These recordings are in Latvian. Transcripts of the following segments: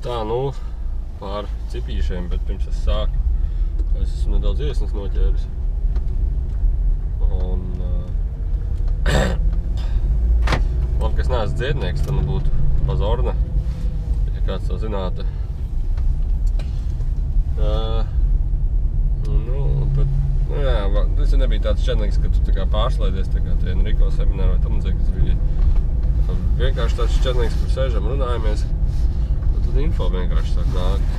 Tā, nu, pār cipīšiem, bet pirms es sāku, es esmu nedaudz iesnas noķēris. Un, labi, ka es neesmu dziednieks, tad man būtu pazorna, ja kāds to zinātu. Tas nebija tāds čednieks, ka tu tā kā pārslēdies, tā kā tie Enrico semināri vai tam līdzīgi. Tas bija vienkārši tāds čednieks, kur sēžam, runājamies, un tad info vienkārši sāk nākt.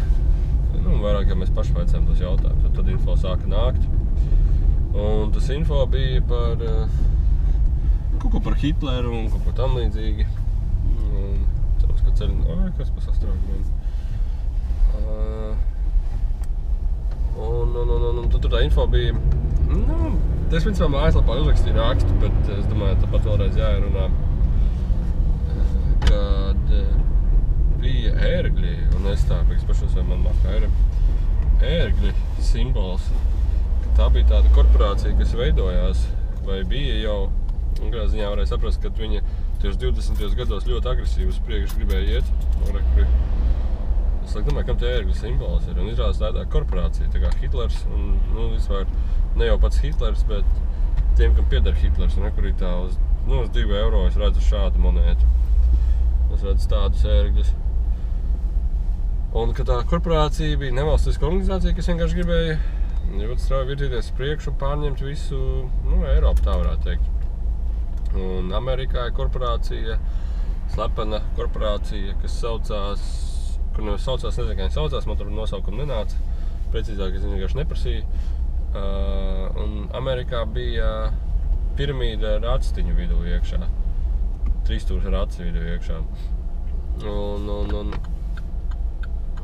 Nu, vairāk, ja mēs paši vaicājam tos jautājumus, tad info sāka nākt. Un tas info bija par kaut ko par Hitleru un kaut ko tam līdzīgi. Un cerams, ka ceļi... kas pa sastrāgumiem? Un tur tā info bija... Nu, es principā mājaslapā uzrakstīju rakstu, bet es domāju, tāpat vēlreiz jāierunā, kad bija ērgļi, un es tā, es pašos vai man mafā ērgļi simbols, ka tā bija tāda korporācija, kas veidojās, vai bija jau, un kādā ziņā varēja saprast, ka viņa tieši 20. gados ļoti agresīvi uz priekšu gribēja iet. Es domāju, kam tie ērgļu simbols ir, un izrādās tā korporācija, tā kā Hitlers, un, nu, vispār ne jau pats Hitlers, bet tiem, kam pieder Hitlers, un kur ir tā uz 2 eiro es redzu šādu monētu. Es redzu tādus ērgļus. Un, ka tā korporācija bija nevalstiska organizācija, kas vienkārši gribēja ļoti strauji virzīties priekšu un pārņemt visu, nu, Eiropu, tā varētu teikt. Un Amerikā ir korporācija, slepena korporācija, kas saucās, kur nevis saucās, nezinu, kā viņi saucās, man tur nosaukumu nenāca, precīzāk es vienkārši neprasīju. Un Amerikā bija piramīda ar actiņu vidū iekšā, 3000 ar aci vidū iekšā.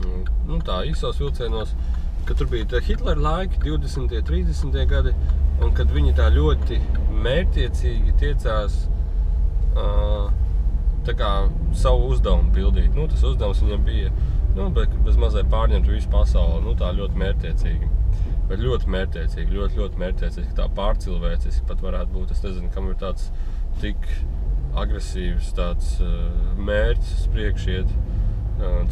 Un tā īsos vilcienos, ka tur bija Hitlera laiki, 20. 30. gadi, un kad viņi tā ļoti mērķiecīgi tiecās tā kā savu uzdevumu pildīt. Nu, tas uzdevums viņam bija, nu, bez mazai pārņemt visu pasauli, nu, tā ļoti mērķiecīgi. Bet ļoti mērķiecīgi, ļoti mērķiecīgi, tā pārcilvēciski pat varētu būt. Es nezinu, kam ir tāds tik agresīvs tāds mērķis uz priekšu iet.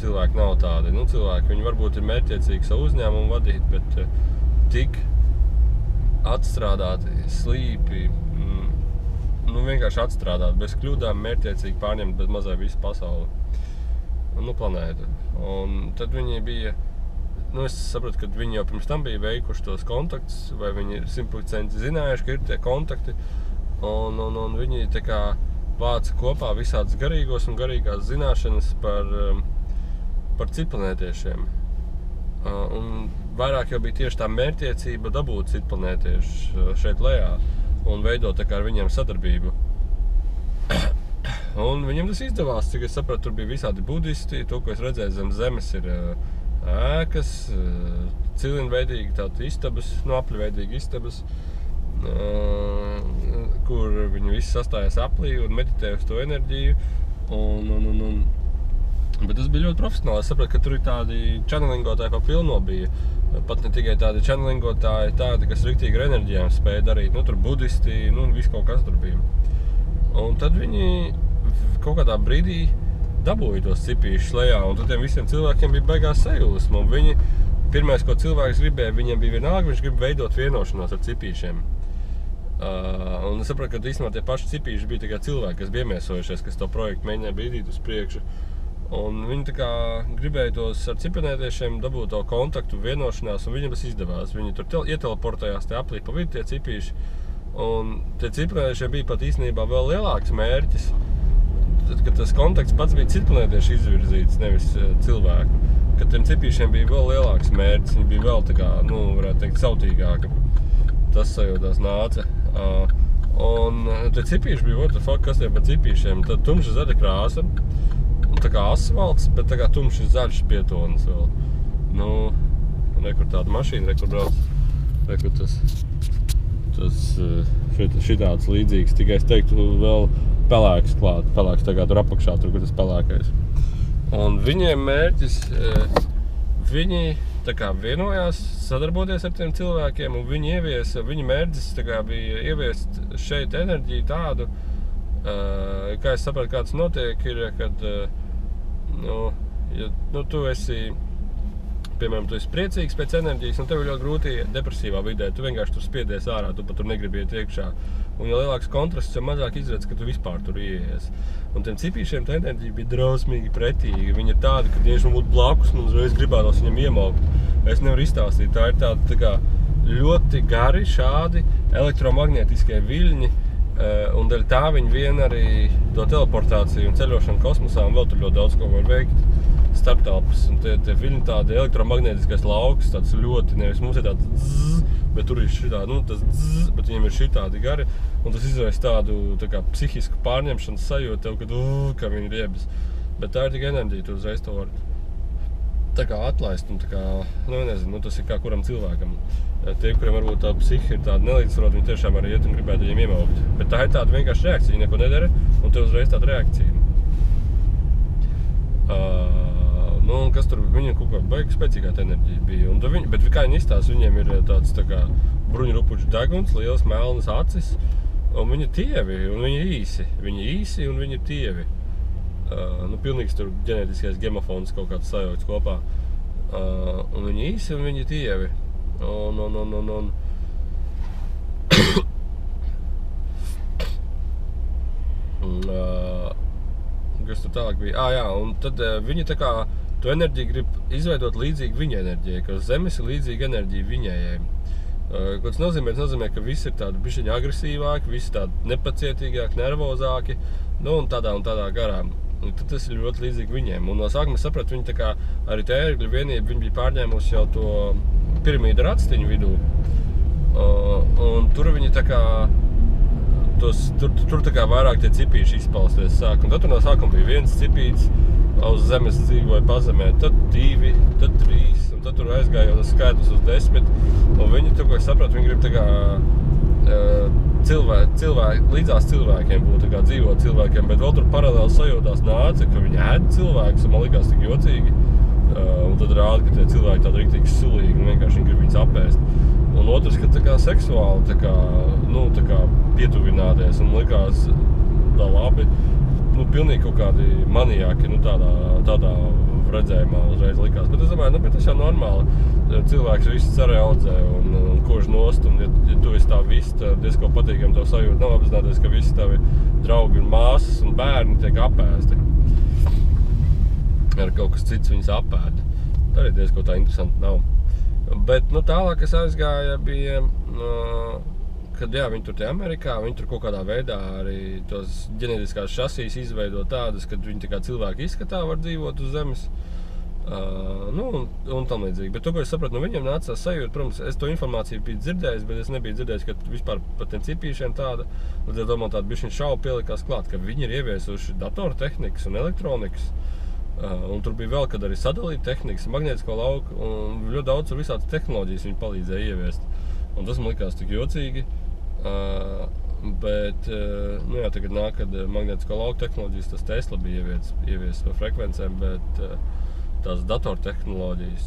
Cilvēki nav tādi. Nu, cilvēki, viņi varbūt ir mērķiecīgi savu uzņēmumu vadīt, bet tik atstrādāti, slīpi, nu, vienkārši atstrādāt, bez kļūdām, mērķiecīgi pārņemt bez mazai visu pasauli, nu, planētu. Un tad viņi bija, nu, es sapratu, ka viņi jau pirms tam bija veikuši tos kontaktus, vai viņi ir 100% zinājuši, ka ir tie kontakti, un viņi tā kā vāca kopā visādas garīgos un garīgās zināšanas par citplanētiešiem. Un vairāk jau bija tieši tā mērķiecība dabūt citplanētiešu šeit lejā un veidot tā kā ar viņiem sadarbību. Un viņiem tas izdevās, cik es sapratu, tur bija visādi budisti, to, ko es redzēju zem zemes, ir ēkas, cilinveidīgi, tātad istabas, nu, apļveidīgi istabas, kur viņi visi sastājās aplī un meditē uz to enerģiju. Bet tas bija ļoti profesionāli. Es sapratu, ka tur ir tādi channelingotāji pa pilno bija. Pat ne tikai tādi channelingotāji, tādi, kas riktīgi ar enerģijām spēja darīt. Nu, tur budisti, nu, viss kaut kas tur bija. Un tad viņi kaut kādā brīdī dabūja tos cipīšus lejā, un tad tiem visiem cilvēkiem bija baigās sajūsma. Un viņi, pirmais, ko cilvēks gribēja, viņiem bija vienalga, viņš grib veidot vienošanos ar cipīšiem. Un es sapratu, ka īstenībā tie paši cipīši bija tikai cilvēki, kas bija iemiesojušies, kas to projektu mēģināja bīdīt uz priekšu. Un viņi tā kā gribēja tos ar cipinētiešiem dabūt to kontaktu, vienošanās, un viņiem tas izdevās. Viņi tur ieteleportējās tie aplī pa vidu tie cipīši, un tie cipinētiešiem bija pat īstenībā vēl lielāks mērķis, tad, kad tas kontakts pats bija cipinētieši izvirzīts, nevis cilvēku. Kad tiem cipīšiem bija vēl lielāks mērķis, viņi bija vēl tā kā, nu, varētu teikt, sautīgāki. Tas sajūtās nāca. Un tie cipīši bija, what the fuck, kas tie par cipīšiem? Tad tumša zaļa krāsa. Un tā kā asfalts, bet tā kā tumšs zaļš pietonis vēl. Nu, rekur tāda mašīna, rekur brauc, rekur šitāds līdzīgs, tikai es teiktu vēl pelēks klāt, pelēks tā kā tur apakšā, tur, kur tas pelēkais. Un viņiem mērķis, viņi tā kā vienojās sadarboties ar tiem cilvēkiem, un viņi mērķis tā kā bija ieviest šeit enerģiju tādu, kā es sapratu, kā tas notiek, ir, kad, nu, Ja, tu esi, piemēram, tu esi priecīgs pēc enerģijas, un tev ir ļoti grūti depresīvā vidē. Tu vienkārši tur spiedies ārā, tu pat tur negribi iet iekšā. Un jo lielāks kontrasts, jo mazāk izredz, ka tu vispār tur ieies. Un tiem cipīšiem tā enerģija bija drausmīgi pretīga. Viņi ir tādi, ka tieši man būtu blakus, man uzreiz gribētos viņam iemaukt. Es nevaru izstāstīt, tā ir tāda tā kā ļoti gari šādi elektromagnetiskie viļņi, un dēļ tā viņi vien arī to teleportāciju un ceļošanu kosmosā un vēl tur ļoti daudz ko var veikt starptelpas. Un tie viļņi tādi elektromagnētiskais lauks, tāds ļoti, nevis mums ir tāds zzz, bet tur ir šitā, tas zzz, bet viņiem ir šitādi gari, un tas izraisa tādu tā kā psihisku pārņemšanas sajūtu tev, kad ka viņi riebas. Bet tā ir tik enerģija, tu uzreiz to vari tā kā atlaist, un tā kā, nezinu, tas ir kā kuram cilvēkam. Tie, kuriem varbūt tā psihi ir tāda nelīdzsvarota, viņi tiešām arī iet un gribētu viņiem iemaukt. Bet tā ir tāda vienkārši reakcija, viņi neko nedara, un tev uzreiz tāda reakcija. Un kas tur, viņiem kaut kā baigi spēcīgāta enerģija bija. Bet kā viņi izstāsta, viņiem ir tāds tā kā bruņurupuču deguns, liels melnas acis, un viņi ir tievi, un viņi ir īsi. Viņi ir īsi, un viņi ir tievi. Pilnīgs tur ģenētiskais gemofons kaut kāds sajauts kopā. Un viņi ir īsi, un viņi ir tievi. Kas tur tālāk bija? Jā, un tad viņi tā kā to enerģiju grib izveidot līdzīgi viņa enerģijai, ka Zemes ir līdzīga enerģija viņējai. Ko tas nozīmē? Tas nozīmē, ka visi ir tādi bišķiņi agresīvāki, visi tādi nepacietīgāki, nervozāki, un tādā garā. Tad tas ir ļoti līdzīgi viņiem. Un no sākuma es sapratu, viņi tā kā arī tā ērgļu vienība, viņi bija pārņēmusi jau to piramīdu ractiņu vidū. Un tur viņi tā kā tur tā kā vairāk tie cipīši izpausties sāk. Un tad tur no sākuma bija viens cipīts, uz zemes dzīvoja pazemē, tad 2, tad 3, un tad tur aizgāja jau skaitlis uz 10. Un viņi, ko es sapratu, viņi grib tā kā līdzās cilvēkiem būt, tā kā dzīvot cilvēkiem, bet vēl tur paralēli sajūtās nāca, ka viņi ēd cilvēkus, un man likās tik jocīgi. Un tad rāda, ka tie cilvēki tādi riktīgi sulīgi, un vienkārši viņi grib viņus apēst. Un otrs, ka tā kā seksuāli, tā kā pietuvināties, un likās tā labi, pilnīgi kaut kādi maniāki, tādā redzējumā uzreiz likās. Bet es domāju, bet tas jau normāli. Cilvēks visu cerē audzē un kož nost, un ja tu esi tā viss, diezko patīkam tev sajūta, nav apzināties, ka visi tavi draugi un māsas un bērni tiek apēsti. Ar kaut kas cits viņus apēda. Tā arī diezko tā interesanti nav. Bet, tālāk, kas aizgāja, bija, kad, viņi tur Amerikā, viņi tur kaut kādā veidā arī tos ģenētiskās šasijas izveido tādas, kad viņi tā kā cilvēki izskatā var dzīvot uz zemes. Un tam līdzīgi. Bet to, ko es sapratu, viņiem nācās sajūta, protams, es to informāciju biju dzirdējis, bet es nebiju dzirdējis, ka vispār par tiem cipīšiem tāda, līdz ar to man tāda bišķiņa šauba pielikās klāt, ka viņi ir ieviesuši datortehnikas un elektronikas. Un tur bija vēl, kad arī sadalīta tehnikas, magnētisko lauku, un ļoti daudz visādas tehnoloģijas viņi palīdzēja ieviest. Un tas man likās tik jocīgi. Bet, tagad nāk, kad magnētisko lauku tehnoloģijas, tas Tesla bija ieviesis par frekvencēm, bet tās datortehnoloģijas,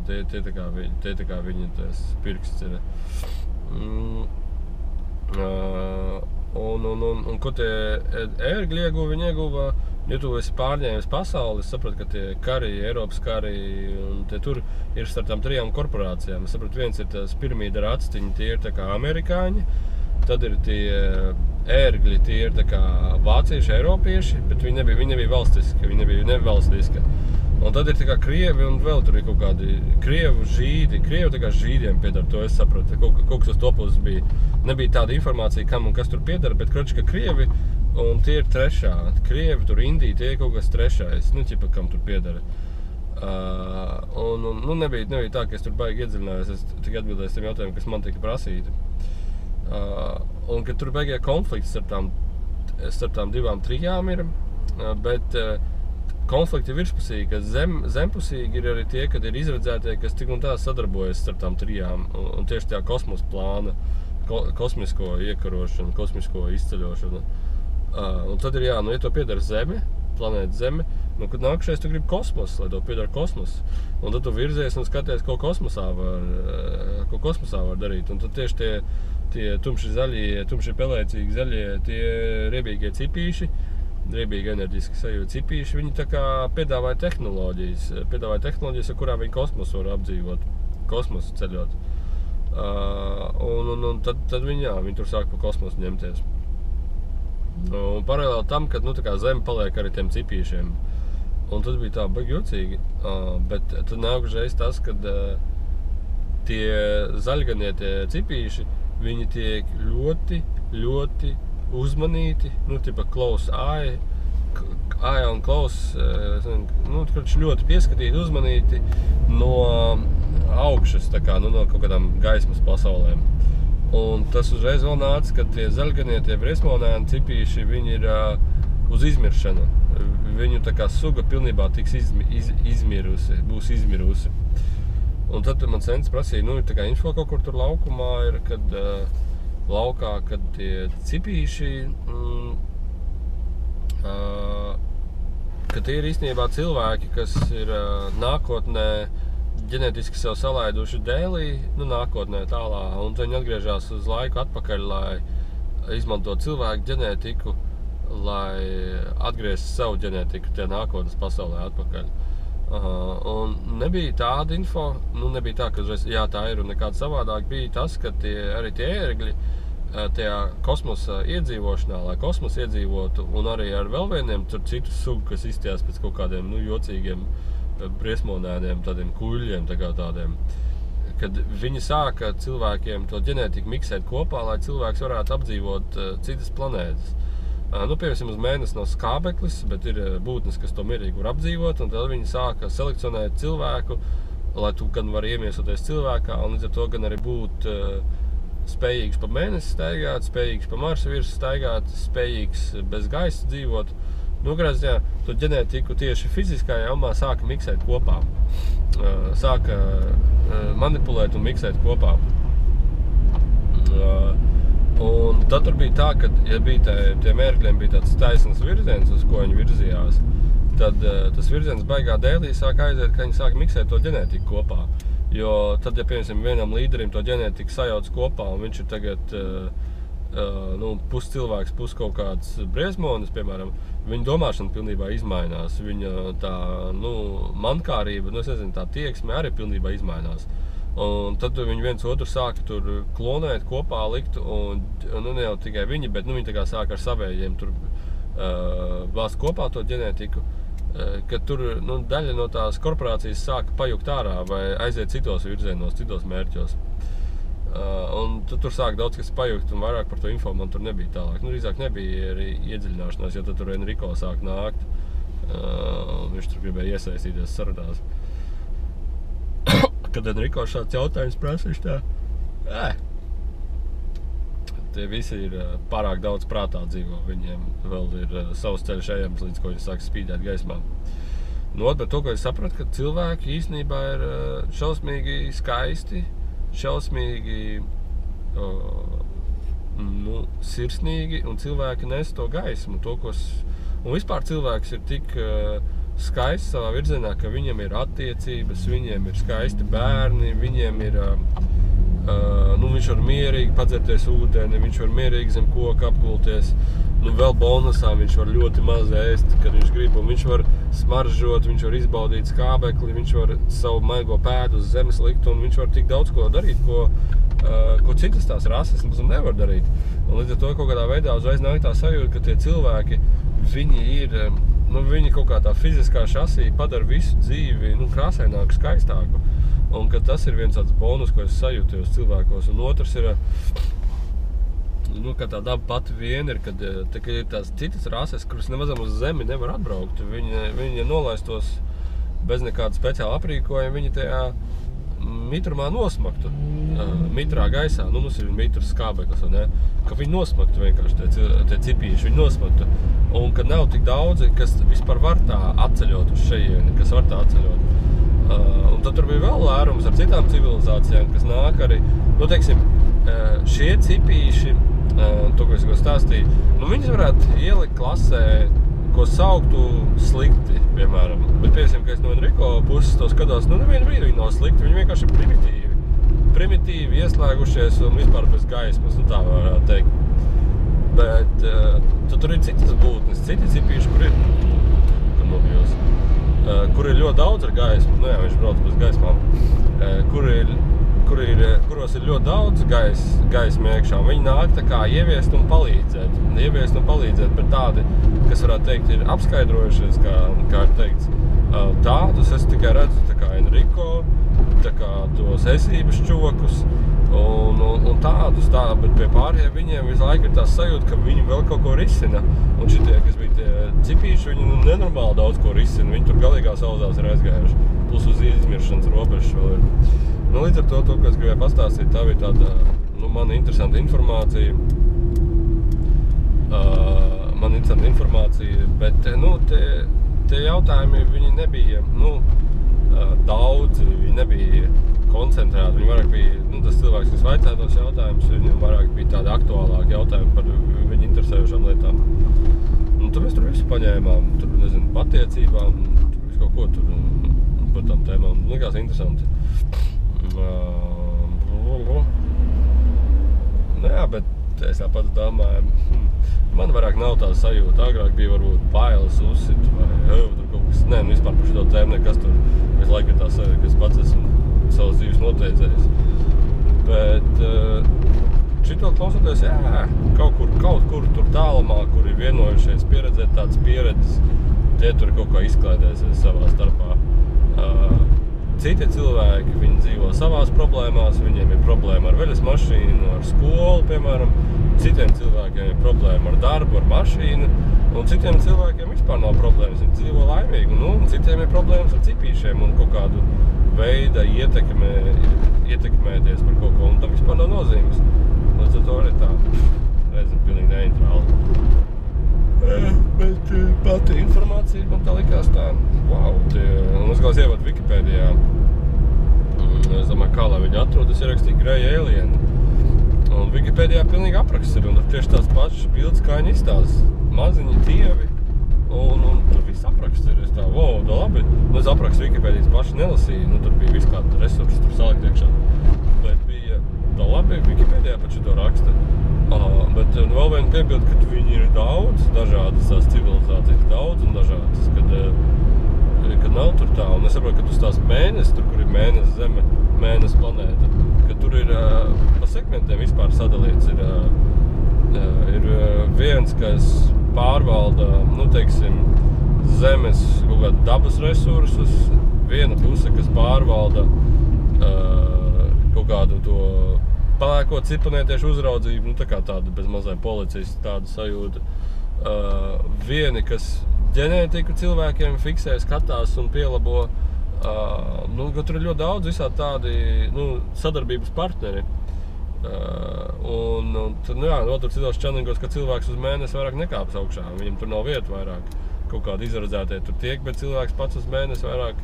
tie tā kā viņa tas pirksts ir. Un ko tie ērgļi ieguva, viņi ieguva, ja tu esi pārņēmis pasauli, es sapratu, ka tie kari, Eiropas kari, un tie tur ir starp tām 3 korporācijām. Es sapratu, viens ir tās piramīda ractiņi, tie ir tā kā amerikāņi, tad ir tie ērgļi, tie ir tā kā vācieši, eiropieši, bet viņi nebija valstiski, viņi nebija nevalstiski. Un tad ir tā kā krievi, un vēl tur ir kaut kādi krievu žīdi. Krievi tā kā žīdiem piedara, to es sapratu. Kaut kas uz to puses bija. Nebija tāda informācija, kam un kas tur piedara, bet kroči, ka krievi, un tie ir trešā. Krievi, tur Indija, tie ir kaut kas trešais. Kam tur piedara. Nebija tā, ka es tur baigi iedziļinājos. Es tikai atbildēju tiem jautājumiem, kas man tika prasīti. Un kad tur beigajā konflikts starp tām 2, 3 ir, bet konflikti virspusīgi, ka zempusīgi ir arī tie, kad ir izredzētie, kas tik un tā sadarbojas starp tām 3, un tieši tajā kosmosa plāna, kosmisko iekarošanu, kosmisko izceļošanu. Un tad ir ja to piedara Zeme, planēta Zeme, kad nākušais tu gribi kosmos, lai to piedara kosmos, un tad tu virzies un skaties, ko kosmosā var darīt, un tad tieši tie tumši zaļie, tumši pelēcīgi zaļie, tie riebīgie cipīši, Riebīgi enerģiski sajūta. Cipīši, viņi tā kā piedāvāja tehnoloģijas, ar kurām viņi kosmosu var apdzīvot, kosmosu ceļot. Un tad viņi tur sāk pa kosmosu ņemties. Un paralēli tam, kad tā kā zeme paliek arī tiem cipīšiem. Un tad bija tā baigi jocīgi, bet tad nākušreiz tas, kad tie zaļganie tie cipīši, viņi tiek ļoti, ļoti uzmanīti, tipa close eye un close, ļoti pieskatīti, uzmanīti no augšas, tā kā, no kaut kādām gaismas pasaulēm. Un tas uzreiz vēl nāca, ka tie zaļganie, tie briesmonēni cipīši, viņi ir uz izmiršanu. Viņu tā kā suga pilnībā tiks būs izmirusi. Un tad man sens prasīja, ir tā kā info kaut kur tur laukumā ir, kad laukā, kad tie cipīši, ka tie ir īstenībā cilvēki, kas ir nākotnē ģenētiski sev salaiduši dēlī, nākotnē tālā, un viņi atgriežās uz laiku atpakaļ, lai izmanto cilvēku ģenētiku, lai atgrieztu savu ģenētiku tie nākotnes pasaulē atpakaļ. Un nebija tāda info, nebija tā, ka uzreiz, jā, tā ir un nekāda savādāk, bija tas, ka arī tie ērgļi tajā kosmosa iedzīvošanā, lai kosmosu iedzīvotu, un arī ar vēl vieniem tur citu sugu, kas izstījās pēc kaut kādiem jocīgiem briesmonēniem, tādiem kuļļiem, tādiem, kad viņi sāka cilvēkiem to ģenētiku miksēt kopā, lai cilvēks varētu apdzīvot citas planētas. Piemēram, uz mēnesi nav skābeklis, bet ir būtnes, kas to mierīgi var apdzīvot, un tad viņi sāka selekcionēt cilvēku, lai tu gan vari iemiesoties cilvēkā, un līdz ar to gan arī būt spējīgs pa mēnesi staigāt, spējīgs pa Marsa virsmu staigāt, spējīgs bez gaisa dzīvot. Grāziņā to ģenētiku tieši fiziskajā jomā sāka miksēt kopā. Sāka manipulēt un miksēt kopā. Un tad tur bija tā, ka, ja bija tiem ērgļiem bija tāds taisnas virziens, uz ko viņi virzījās, tad tas virziens baigā dēlī sāk aiziet, ka viņi sāk miksēt to ģenētiku kopā. Jo tad, ja piemēram vienam līderim to ģenētiku sajauc kopā, un viņš ir tagad pus cilvēks, pus kaut kāds briesmonis, piemēram, viņa domāšana pilnībā izmainās, viņa tā, mankārība, es nezinu, tā tieksme arī pilnībā izmainās. Un tad viņi viens otru sāka tur klonēt, kopā likt, un ne jau tikai viņi, bet viņi tā kā sāka ar savējiem tur bāzt kopā to ģenētiku, ka tur daļa no tās korporācijas sāka pajukt ārā vai aiziet citos virzienos, citos mērķos. Un tur sāk daudz kas pajukt, un vairāk par to info man tur nebija tālāk. Drīzāk nebija arī iedziļināšanās, jo tad tur Enrico sāk nākt. Viņš tur gribēja iesaistīties sarunās. Kad Enrico šāds jautājums prasa, viņš tā, tie visi ir pārāk daudz prātā dzīvo, viņiem vēl ir savs ceļš ejams, līdz ko viņi sāk spīdēt gaismā. Bet to, ko es sapratu, ka cilvēki īstenībā ir šausmīgi skaisti, šausmīgi sirsnīgi, un cilvēki nes to gaismu, un vispār cilvēks ir tik skaists savā virzienā, ka viņam ir attiecības, viņiem ir skaisti bērni, viņiem ir, viņš var mierīgi padzerties ūdeni, viņš var mierīgi zem koka apgulties, vēl bonusā viņš var ļoti maz ēst, kad viņš grib, un viņš var smaržot, viņš var izbaudīt skābekli, viņš var savu maigo pēdu uz zemes likt, un viņš var tik daudz ko darīt, ko citas tās rases nevar darīt. Un līdz ar to kaut kādā veidā uzreiz nāk tā sajūta, ka tie cilvēki, viņi ir, viņi kaut kā tā fiziskā šasī padara visu dzīvi, krāsaināku, skaistāku. Un ka tas ir viens tāds bonus, ko es sajūtu cilvēkos. Un otrs ir, ka tā daba pati vien ir, kad ir tās citas rases, kuras nemazam uz zemi nevar atbraukt. Viņi nolaistos bez nekāda speciāla aprīkojuma, viņi tajā mitrumā nosmaktu, mitrā gaisā, mums ir mitrs skābeklis, ne? Ka viņi nosmaktu vienkārši tie cipīši, viņi nosmaktu. Un ka nav tik daudzi, kas vispār var tā atceļot uz šejieni, kas var tā atceļot. Un tad tur bija vēl lērums ar citām civilizācijām, kas nāk arī, šie cipīši, to, ko es stāstīju, viņas varētu ielikt klasē, ko sauktu slikti, piemēram. Bet, piemēram, ka es no Enrico puses to skatos, nevienu brīdi viņi nav slikti, viņi vienkārši ir primitīvi, ieslēgušies un vispār bez gaismas, tā varētu teikt. Bet tur ir citas būtnes, citi cipīši, kur ir ļoti daudz ar gaismu, nu jā, viņš brauc bez gaismām, kuros ir ļoti daudz gaismu iekšā, un viņi nāk tā kā ieviest un palīdzēt, bet tādi, kas varētu teikt, ir apskaidrojušies, kā ir teikts, tādus es tikai redzu, tā kā Enrico, tā kā tos esības čokus, un tādus bet pie pārējiem viņiem visu laiku ir tās sajūta, ka viņi vēl kaut ko risina, un šitie, kas bija tie cipīši, viņi nenormāli daudz ko risina, viņi tur galīgā sauzās ir aizgājuši, plus uz izmiršanas robežas vēl ir. Nu, līdz ar to, ko es gribēju pastāstīt, tā bija tāda, man interesanta informācija, bet, tie jautājumi, viņi nebija, daudzi, viņi nebija koncentrēti, viņi vairāk bija, tas cilvēks, kas vaicāja tos jautājumus, viņam vairāk bija tādi aktuālāki jautājumi par viņu interesējušām lietām. Tur mēs tur visu paņēmām, tur, nezinu, patiecībām, tur visu kaut ko tur par tām tēmām. Likās interesanti. Jā, bet es tāpat domāju, man vairāk nav tā sajūta, agrāk bija varbūt bailes uzsit vai tur kaut kas, vispār par šito tēmu nekas tur, visu laiku ir tā sajūta, ka es pats esmu savas dzīves noteicējis. Bet šito klausoties, jā, kaut kur tur tālumā, kur ir vienojušies pieredzēt tādas pieredzes, tie tur kaut kā izklaidēsies savā starpā. Citi cilvēki, viņi dzīvo savās problēmās, viņiem ir problēma ar veļas mašīnu, ar skolu, piemēram. Citiem cilvēkiem ir problēma ar darbu, ar mašīnu, un citiem cilvēkiem vispār nav problēmas, viņi dzīvo laimīgi, un citiem ir problēmas ar cipīšiem un kaut kādu veidu ietekmēties par kaut ko, un tam vispār nav nozīmes. Līdz ar to arī tā, redzam, pilnīgi neintrāli. Bet pati informācija man tā likās tā, wow, un es galvas ievad Wikipēdijā, es domāju, kā lai viņi atrod, es ierakstīju Grey Alien, un Wikipēdijā pilnīgi apraksts ir, un tur tieši tās pašas bildes, kā viņi izstāsta, maziņi tievi, un tur viss apraksts ir, es tā, wow, tā labi, es aprakstu Wikipēdijas paši nelasīju, tur bija viss kāda resursi tur salikt iekšā, bet bija tā labi, Wikipēdijā pat šito raksta. Bet vēl viena piebilda, ka viņi ir daudz, dažādas tās civilizācijas, daudz un dažādas, kad nav tur tā, un es saprotu, ka tu stāsti mēnesi, tur, kur ir mēnesi Zeme, mēnesi planēta, ka tur ir pa segmentiem vispār sadalīts, ir viens, kas pārvalda, teiksim, Zemes kaut kādu dabas resursus, viena puse, kas pārvalda kaut kādu to palēko cipanietīšu uzraudzību, tā kā tāda bez mazai policijas tāda sajūta. Vieni, kas ģenētiku cilvēkiem fiksē, skatās un pielabo, ka tur ir ļoti daudz visādi tādi, sadarbības partneri. Un tad, tur citos channelingos, ka cilvēks uz mēnesi vairāk nekāps augšā, viņam tur nav vietu vairāk kaut kādi izradzētie tur tiek, bet cilvēks pats uz mēnesi vairāk,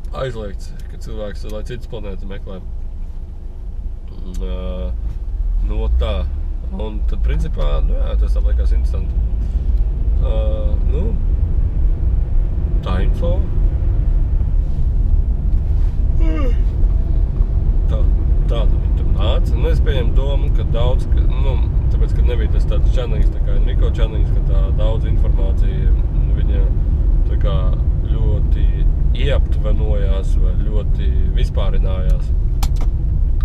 aizliegts, ka cilvēks, lai citas planētas meklē. Tā. Un tad, principā, tas tā liekas interesanti. Tā info. Tāda viņi tur nāca. Es pieņemu domu, ka daudz, tāpēc, ka nebija tas tāds channelings, tā kā Enrico channelings, ka tā daudz informācija viņa tā kā ļoti ieaptvenojās vai ļoti vispārinājās.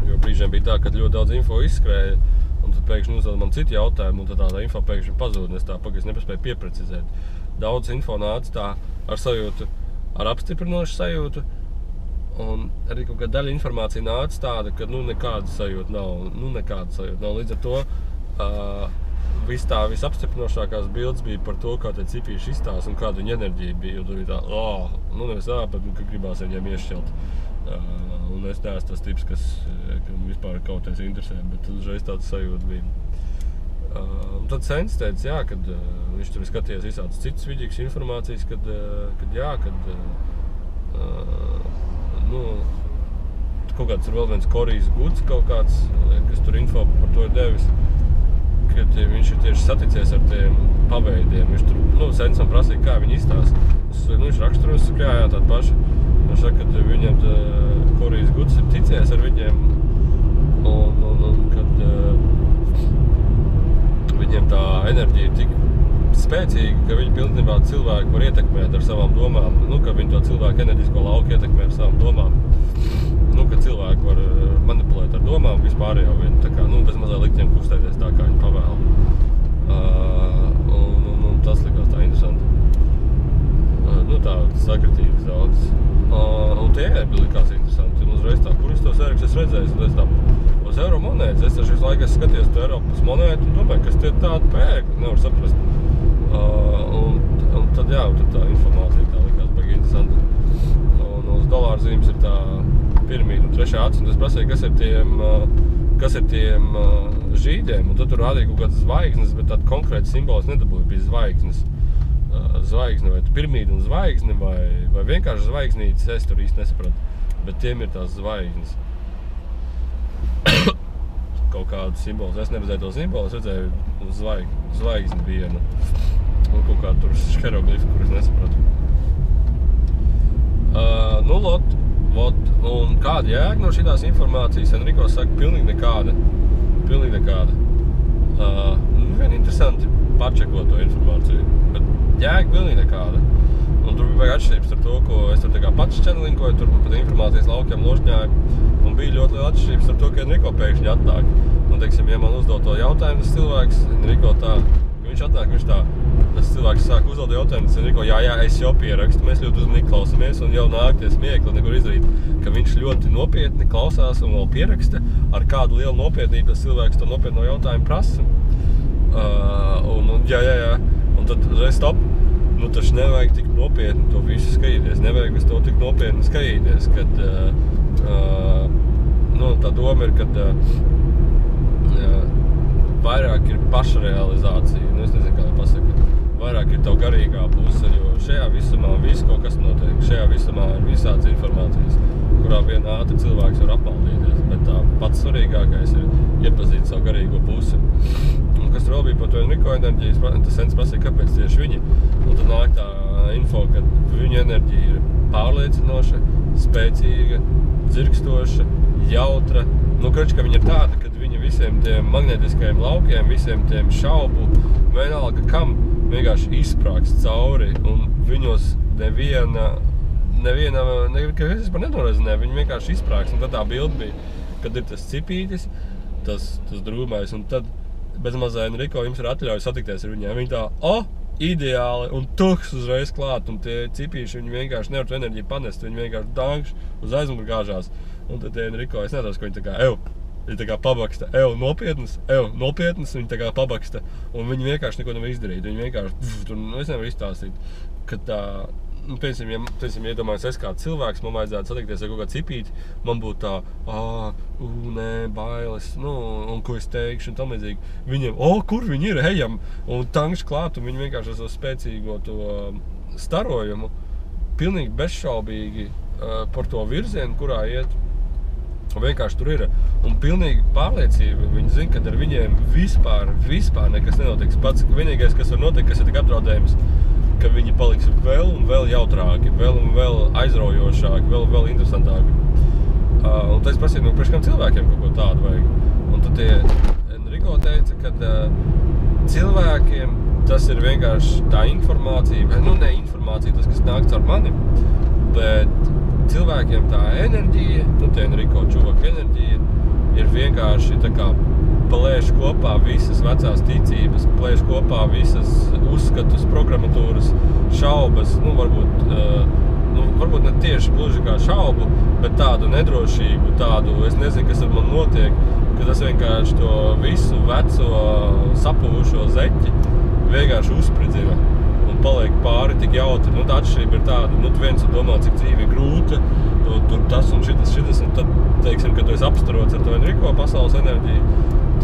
Jo brīžiem bija tā, ka ļoti daudz info izskrēja, un tad pēkšņi uzdod man citi jautājumi, un tad tā info pēkšņi pazūd, un es pagaidzi nepaspēju pieprecizēt. Daudz info nāca tā ar sajūtu, ar apstiprinošu sajūtu, un arī kaut kāda daļa informācija nāca tāda, ka nekāda sajūta nav. Līdz ar to visapstiprinošākās bildes bija par to, kā tie cipīši izstās un kāda viņa enerģija bija. Jo tur bija tā, nevis bet ka gribās viņiem iešķelt. Un es neesmu tas tips, kas vispār kaut kas interesē, bet uzreiz tāds sajūta bija. Tad Sens teica, kad viņš tur skatījās visādas citas vidīgas informācijas, kad kaut kāds ir vēl viens Korijas guds kaut kāds, kas tur info par to ir devis, kad viņš ir tieši saticies ar tiem paveidiem. Viņš tur, Sensam prasīja, kā viņi izstās. Viņš raksturos, ka jā, tādi paši. Viņš saka, ka viņam Korijas guds ir ticējis ar viņiem, un kad viņiem tā enerģija ir tik spēcīga, ka viņi pilnībā cilvēku var ietekmēt ar savām domām, ka viņi to cilvēku enerģisko lauku ietekmē ar savām domām, ka cilvēku var manipulēt ar domām, vispār jau viņi tā kā, bez mazā liktiem kustēties tā, kā viņi pavēl. Un tas likās tā interesanti. Tā sakritības daudz. Un tie likās interesanti. Un uzreiz tā, kur es tos Eriks es redzēju, un es tā, uz eiro monētas, es taču visu laiku skatījos to Eiropas monētu un domāju, kas tie tādi pēkļi, nevar saprast. Un tad, jā, tad tā informācija tā likās baigi interesanti. Un uz dolārzīmes ir tā piramīda un trešā acis, un es prasīju, kas ir tiem žīdiem, un tad tur rādīja kaut kādas zvaigznes, bet tāda konkrēta simbols nedabūja, bija zvaigznes. Zvaigzne vai piramīda un zvaigzne vai vienkārši zvaigznītes, es tur īsti nesapratu, bet tiem ir tās zvaigznes. Kaut kādu simbolu, es neredzēju to simbolu, es redzēju zvaigzni vienu un kaut kādu tur hieroglifu, kur es nesapratu. Un kāda jēga no šitās informācijas? Enrico saka, pilnīgi nekāda. Vien interesanti pārčekot to informāciju, bet jēga pilnīgi nekāda. Un tur bija atšķirības ar to, ko es tur tā kā pats čenelinkoju, tur pat informācijas laukiem ložņāju, un bija ļoti liela atšķirības ar to, ka Enrico pēkšņi atnāk. Un, teiksim, ja man uzdod to jautājumu, tas cilvēks, Enrico tā, viņš atnāk, tas cilvēks sāk uzdot jautājumu, tas Enrico, jā, es jau pierakstu, mēs ļoti uzmanīgi klausamies, un jau nāk tie smiekli, nekur izdarīt, ka viņš ļoti nopietni klausās un vēl pieraksta, ar kādu lielu nopietnību tas cilvēks to nopietno jautājumu prasa. Jā. Un tad reiz stop. Taču nevajag tik nopietni to visu skatīties. Nevajag visu to tik nopietni skatīties, kad tā doma ir, kad vairāk ir pašrealizācija. Es nezinu, kā pasaka. Vairāk ir tev garīgā puse, jo šajā visumā viss kaut kas notiek. Šajā visumā ir visādas informācijas, kurā vien ātri cilvēks var apmaldīties. Bet tā pats svarīgākais ir iepazīt savu garīgo pusi. Un kas vēl bija par to Enrico enerģijas, tas Sens prasīja, kāpēc tieši viņi. Un tad nāk tā info, ka viņu enerģija ir pārliecinoša, spēcīga, dzirkstoša, jautra. Ka viņa ir tāda, kad viņa visiem tiem magnetiskajiem laukiem, visiem tiem šaubu, vienalga kam, vienkārši izsprāks cauri. Un viņos neviena kas vispār nenorezinē, viņi vienkārši izsprāks. Un tad tā bilde bija, kad ir tas cipītis, tas drūmais, un tad bez mazā Enrico jums ir atļauja satikties ar viņiem. Viņi tā, ideāli, un tuks uzreiz klāt, un tie cipīši, viņi vienkārši nevar to enerģiju panest, viņi vienkārši dankš uz aizmuguri gāžās. Un tad tie Enrico, es nedaudz, ko viņi tā kā, viņi tā kā pabaksta, nopietnas, viņi tā kā pabaksta, un viņi vienkārši neko nevar izdarīt, viņi vienkārši, es nevaru izstāstīt, ka tā, piemēram, iedomājos es kā cilvēks, man vajadzētu satikties ar kaut kā cipīti, man būtu tā, nē, bailes, un ko es teikšu, un tam līdzīgi. Viņiem, kur viņi ir, ejam, un tankš klāt, un viņi vienkārši ar savu spēcīgo to starojumu, pilnīgi bezšaubīgi par to virzienu, kurā iet. Un vienkārši tur ir, un pilnīgi pārliecība, viņi zina, ka ar viņiem vispār nekas nenotiks. Pats vienīgais, kas var notikt, kas ir tik apdraudējums, ka viņi paliks vēl un vēl jautrāki, vēl un vēl aizraujošāki, vēl un vēl interesantāki. Un tad es prasīju, priekš kam cilvēkiem kaut ko tādu vajag. Un tad Enrico teica, ka cilvēkiem tas ir vienkārši tā informācija, ne informācija, tas, kas nāk caur mani, bet cilvēkiem tā enerģija, tie Enrico čuvaka enerģija, ir vienkārši tā kā plēš kopā visas vecās ticības, plēš kopā visas uzskatus, programmatūras, šaubas, varbūt ne tieši gluži kā šaubu, bet tādu nedrošību, tādu, es nezinu, kas ar man notiek, ka tas vienkārši to visu veco sapuvušo zeķi vienkārši uzspridzina un paliek pāri tik jautri. Tā atšķirība ir tāda, viens domā, cik dzīve ir grūta, tur tas un šitas, un tad, teiksim, kad tu esi apstarots ar to Enrico pasaules enerģiju,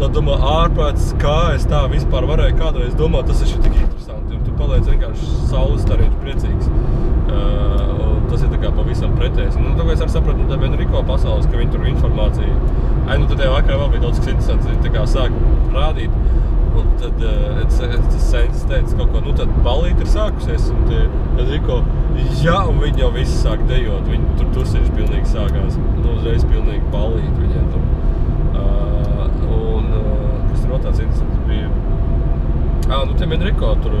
tad domā, ārpēc, kā es tā vispār varēju kādreiz domāt, tas ir tik interesanti, un tu paliec vienkārši saules starīti priecīgs. Un tas ir tā kā pavisam pretējs. Tāpēc es arī sapratu, tā Enrico pasaules, ka viņi tur informācija. Tad tajā vakarā vēl bija daudz kas interesants, viņi tā kā sāk rādīt. Un tad tas Sens teica kaut ko, tad balīt ir sākusies, un tie Enrico, un viņi jau visi sāk dejot, viņi tur tusīši pilnīgi sākās, uzreiz pilnīgi balīt viņiem tur. Un kas tur vēl tāds interesants bija, Nu, tiem Enrico tur,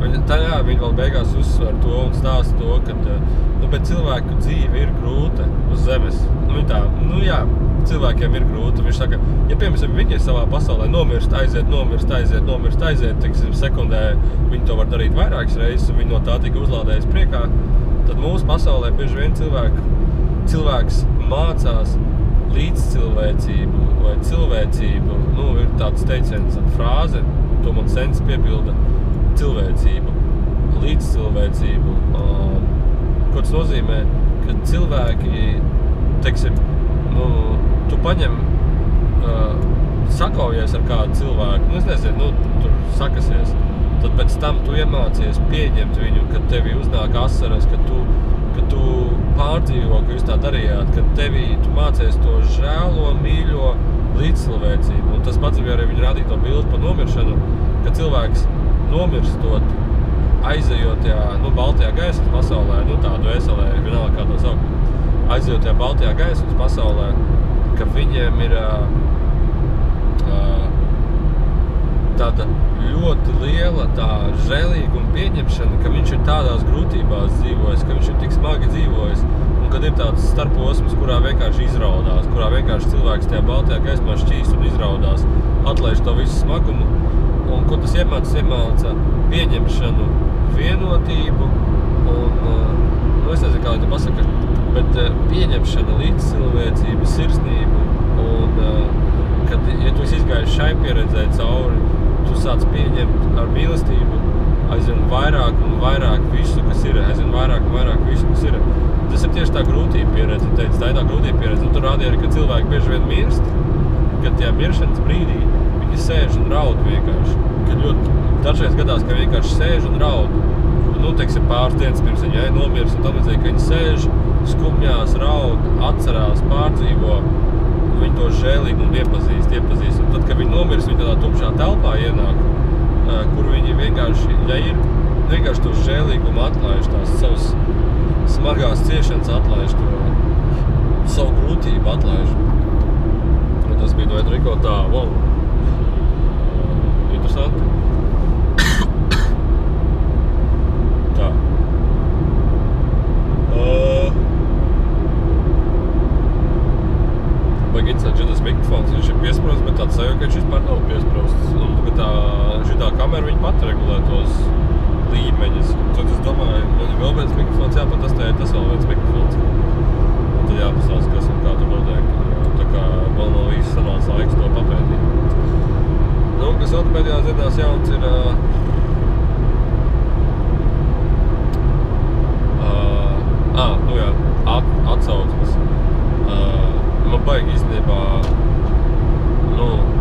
viņi vēl beigās uzsver to un stāsta to, ka, bet cilvēku dzīve ir grūta uz zemes. Cilvēkiem ir grūti. Viņš saka, ja, piemēram, viņi savā pasaulē nomirst, aiziet, tiksim, sekundē, viņi to var darīt vairākas reizes, un viņi no tā tika uzlādējis priekā, tad mūsu pasaulē bieži vien cilvēks mācās līdzcilvēcību vai cilvēcību. Ir tāds teiciens, frāze, to man sens piepilda cilvēcību, līdzcilvēcību. Ko tas nozīmē, ka cilvēki, teiksim, tu paņem, sakaujies ar kādu cilvēku, es nezinu, tur sakasies, tad pēc tam tu iemācies pieņemt viņu, kad tevi uznāk asaras, kad tu pārdzīvo, ka jūs tā darījāt, kad tu mācies to žēlo, mīļo līdzcilvēcību. Un tas pats bija arī viņa rādīto bildi par nomiršanu, ka cilvēks nomirstot, aizejot tajā, baltajā gaismas pasaulē, tādu veselē, vienalga kā to saukt, aizejot tajā baltajā gaismas pasaulē, ka viņiem ir tāda ļoti liela tā žēlīguma pieņemšana, ka viņš ir tādās grūtībās dzīvojis, ka viņš ir tik smagi dzīvojis, un kad ir tāds starposms, kurā vienkārši izraudās, kurā vienkārši cilvēks tajā baltajā gaismā šķīst un izraudās, atlaiž to visu smagumu, un ko tas iemāca pieņemšanu, vienotību, un, es nezinu, kā lai to pasaka, bet pieņemšana, līdzcilvēcība, sirsnību, un kad, ja tu esi izgājis šai pieredzē cauri, tu sāc pieņemt ar mīlestību aizvien vairāk un vairāk visu, kas ir, aizvien vairāk un vairāk visu, kas ir. Tas ir tieši tā grūtība pieredze, tā ir tā grūtība pieredze. Tu rādīja arī, ka cilvēki bieži vien mirst, kad tajā miršanas brīdī viņi sēž un raud vienkārši. Kad ļoti dažreiz gadās, ka vienkārši sēž un raud. Teiksim, pāris dienas pirms viņi nomirst, un tam līdzīgi, ka viņi sēž, skumjās, raud, atcerās, pārdzīvo, un viņi to žēlīgi un iepazīst. Un tad, kad viņi nomirst, viņi tādā tumšā telpā ienāk, kur viņi vienkārši, ja ir, vienkārši to žēlīgumu atlaiž, tās savas smagās ciešanas atlaiž, to savu grūtību atlaiž. Un tas bija no Enrico tā, wow, interesanti. Tā. Baigi interesanti, šitas mikrofons, viņš ir piesprosts, bet tāds sajūta, ka viņš vispār nav piesprosts. Un ka šitā kamera viņa pat regulē tos līmeņus. Tad es domāju, man ir vēl viens mikrofons jāpatestē, tas vēl viens mikrofons. Un tad jāpasās, kas un kā tur notiek. Tā kā vēl nav īsti sanāca laiks to papētīt. Kas vēl pēdējās dienās jauns ir atsauksmes. Man baigi īstenībā,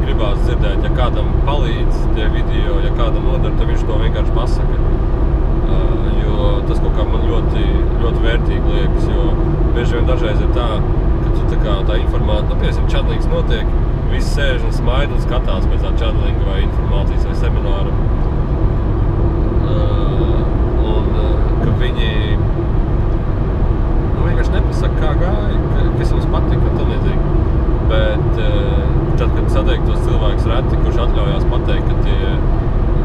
gribās dzirdēt, ja kādam palīdz tie video, ja kādam nodara, tad viņš to vienkārši pasaka. Jo tas kaut kā man ļoti, ļoti vērtīgi liekas, jo bieži vien dažreiz ir tā, ka tu tā informācija, piemēram, čadlings notiek, visi sēž un smaida un skatās pēc tā čadlinga vai informācijas vai semināra. Un ka viņi vienkārši nepasaka, kā gāja, kas jums patika, tam līdzīgi. Bet tad, kad satiek tos cilvēkus reti, kurš atļaujās pateikt, ka tie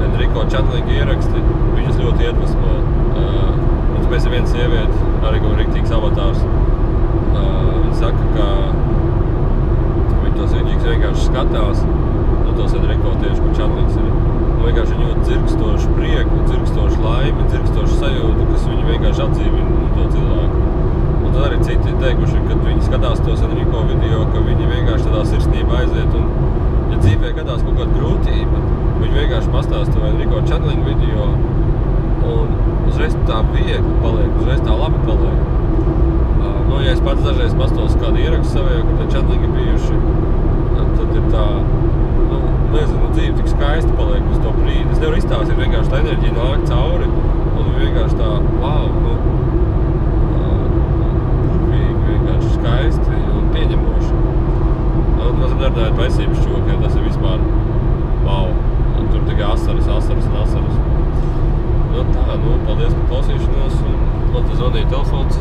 Enrico čadlinga ieraksti, viņus ļoti iedvesmo. Un tāpēc ir viena sieviete, arī kaut riktīgs avatārs. Viņa saka, ka viņi tos vidīgs vienkārši skatās, tos Enrico tieši, kur čadlings ir. Un vienkārši viņi jūt dzirkstošu prieku, dzirkstošu laimi, dzirkstošu sajūtu, kas viņi vienkārši atdzīvina to cilvēku. Un tad arī citi teikuši, kad viņi skatās tos Enrico video, ka viņi vienkārši tādā sirsnībā aiziet. Un, ja dzīvē gadās kaut kāda grūtība, viņi vienkārši pastāsta to Enrico čadlinga video, un uzreiz tā viegli paliek, uzreiz tā labi paliek. Ja es pats dažreiz pastos kādu ierakstu savējā, kur tie čadlingi bijuši, tad ir tā, nezinu, dzīve tik skaisti paliek uz to brīdi. Es nevaru izstāstīt, vienkārši tā enerģija nāk cauri, un vienkārši tā, wow, vienkārši skaisti un pieņemoši. Un mazam nerunājot par esības čokiem, tas ir vispār wow. Un tur tikai asaras. Tā, paldies par klausīšanos un man te zvanīja telefons.